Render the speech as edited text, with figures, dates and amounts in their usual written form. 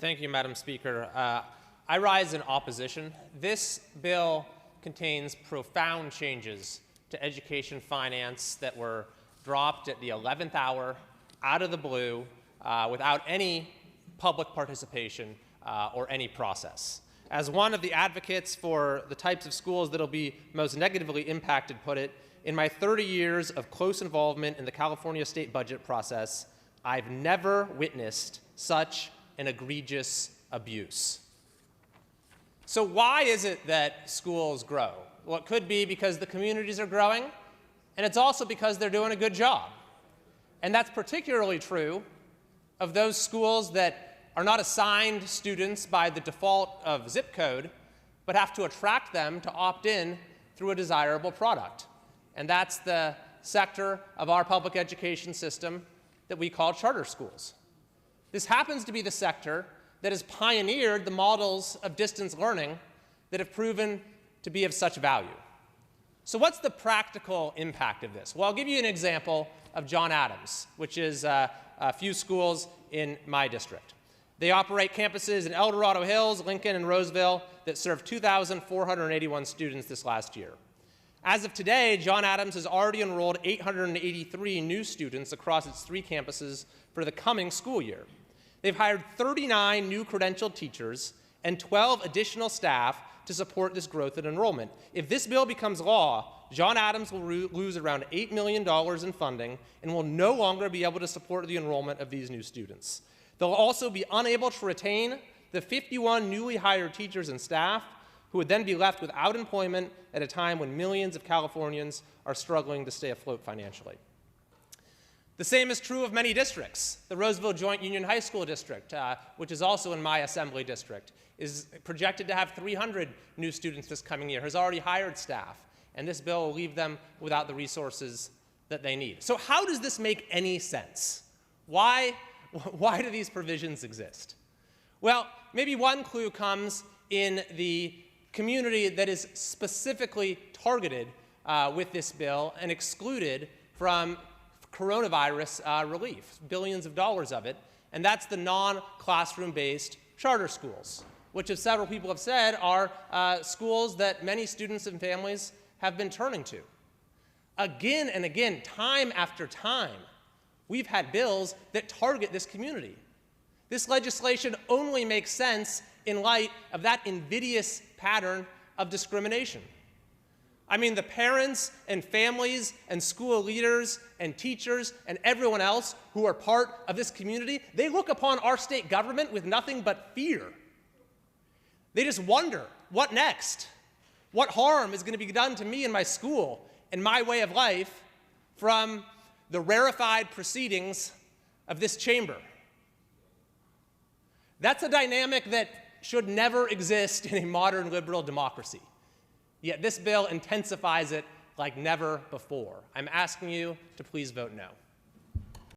Thank you, Madam Speaker. I rise in opposition. This bill contains profound changes to education finance that were dropped at the 11th hour, out of the blue, without any public participation or any process. As one of the advocates for the types of schools that will be most negatively impacted put it, in my 30 years of close involvement in the California state budget process, I've never witnessed such an egregious abuse. So why is it that schools grow? Well, it could be because the communities are growing, and it's also because they're doing a good job. And that's particularly true of those schools that are not assigned students by the default of zip code, but have to attract them to opt in through a desirable product. And that's the sector of our public education system that we call charter schools. This happens to be the sector that has pioneered the models of distance learning that have proven to be of such value. So what's the practical impact of this? Well, I'll give you an example of John Adams, which is a few schools in my district. They operate campuses in El Dorado Hills, Lincoln, and Roseville that serve 2,481 students this last year. As of today, John Adams has already enrolled 883 new students across its 3 campuses for the coming school year. They've hired 39 new credentialed teachers and 12 additional staff to support this growth in enrollment. If this bill becomes law, John Adams will lose around $8 million in funding and will no longer be able to support the enrollment of these new students. They'll also be unable to retain the 51 newly hired teachers and staff who would then be left without employment at a time when millions of Californians are struggling to stay afloat financially. The same is true of many districts. The Roseville Joint Union High School District, which is also in my assembly district, is projected to have 300 new students this coming year, has already hired staff, and this bill will leave them without the resources that they need. So how does this make any sense? Why do these provisions exist? Well, maybe one clue comes in the community that is specifically targeted with this bill and excluded from coronavirus relief, billions of dollars of it, and that's the non-classroom-based charter schools, which, as several people have said, are schools that many students and families have been turning to. Again and again, time after time, we've had bills that target this community. This legislation only makes sense in light of that invidious pattern of discrimination. I mean, the parents and families and school leaders and teachers and everyone else who are part of this community, they look upon our state government with nothing but fear. They just wonder, what next? What harm is going to be done to me and my school and my way of life from the rarefied proceedings of this chamber? That's a dynamic that should never exist in a modern liberal democracy. Yet this bill intensifies it like never before. I'm asking you to please vote no.